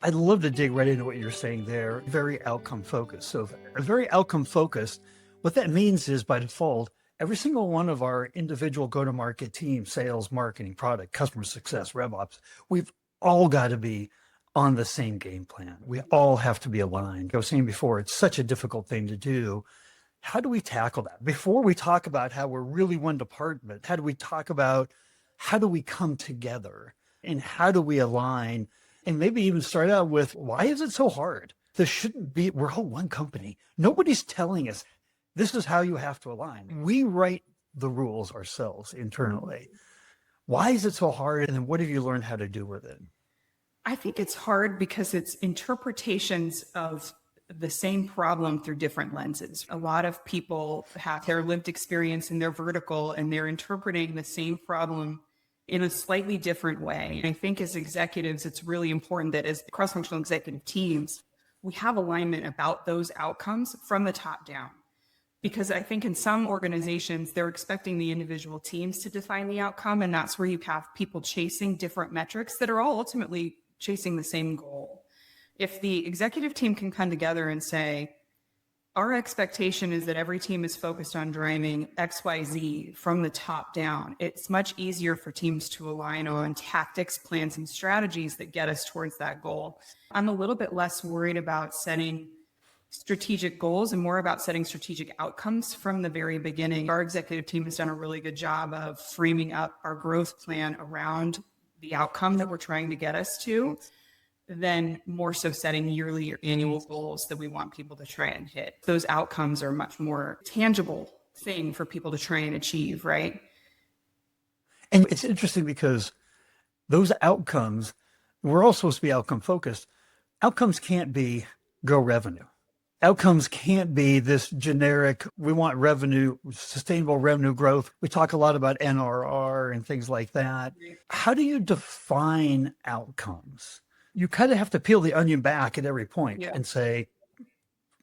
I'd love to dig right into what you're saying there. Very outcome focused. So, very outcome focused, what that means is by default, every single one of our individual go to market teams, sales, marketing, product, customer success, rev ops, we've all got to be on the same game plan. We all have to be aligned. I was saying before, it's such a difficult thing to do. How do we tackle that? Before we talk about how we're really one department, how do we talk about how do we come together and how do we align? And maybe even start out with why is it so hard? This shouldn't be, we're all one company. Nobody's telling us this is how you have to align. We write the rules ourselves internally. Why is it so hard? And then what have you learned how to do with it? I think it's hard because it's interpretations of the same problem through different lenses. A lot of people have their lived experience in their vertical and they're interpreting the same problem in a slightly different way. And I think as executives, it's really important that as cross-functional executive teams, we have alignment about those outcomes from the top down. Because I think in some organizations, they're expecting the individual teams to define the outcome. And that's where you have people chasing different metrics that are all ultimately chasing the same goal. If the executive team can come together and say, our expectation is that every team is focused on driving XYZ from the top down, it's much easier for teams to align on tactics, plans, and strategies that get us towards that goal. I'm a little bit less worried about setting strategic goals and more about setting strategic outcomes from the very beginning. Our executive team has done a really good job of framing up our growth plan around the outcome that we're trying to get us to, then more so setting yearly or annual goals that we want people to try and hit. Those outcomes are much more tangible thing for people to try and achieve, right? And it's interesting because those outcomes, we're all supposed to be outcome focused. Outcomes can't be grow revenue. Outcomes can't be this generic, we want revenue, sustainable revenue growth. We talk a lot about NRR and things like that. How do you define outcomes? You kind of have to peel the onion back at every point and say,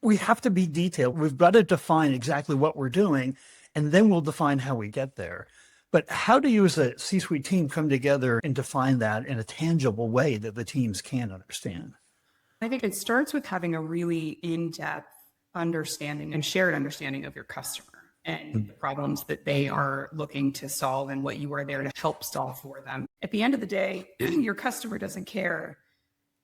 we have to be detailed. We've got to define exactly what we're doing, and then we'll define how we get there. But how do you as a C-suite team come together and define that in a tangible way that the teams can understand? I think it starts with having a really in-depth understanding and shared understanding of your customer and the problems that they are looking to solve and what you are there to help solve for them. At the end of the day, your customer doesn't care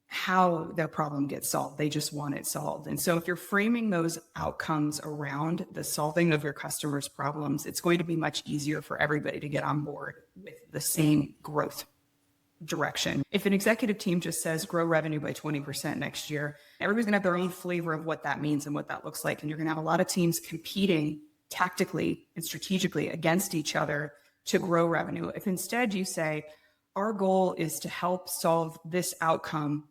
how their problem gets solved. They just want it solved. And so if you're framing those outcomes around the solving of your customer's problems, it's going to be much easier for everybody to get on board with the same growth direction. If an executive team just says grow revenue by 20% next year, everybody's gonna have their own flavor of what that means and what that looks like. And you're gonna have a lot of teams competing tactically and strategically against each other to grow revenue. If instead you say, our goal is to help solve this outcome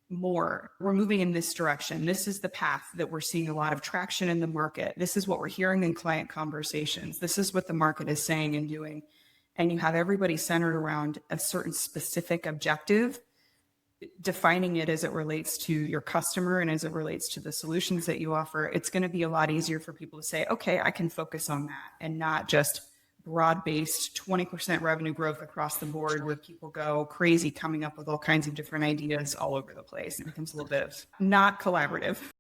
more, we're moving in this direction. This is the path that we're seeing a lot of traction in the market. This is what we're hearing in client conversations. This is what the market is saying and doing. And you have everybody centered around a certain specific objective, defining it as it relates to your customer and as it relates to the solutions that you offer, it's going to be a lot easier for people to say, okay, I can focus on that and not just broad-based 20% revenue growth across the board where people go crazy coming up with all kinds of different ideas all over the place. It becomes a little bit of not collaborative.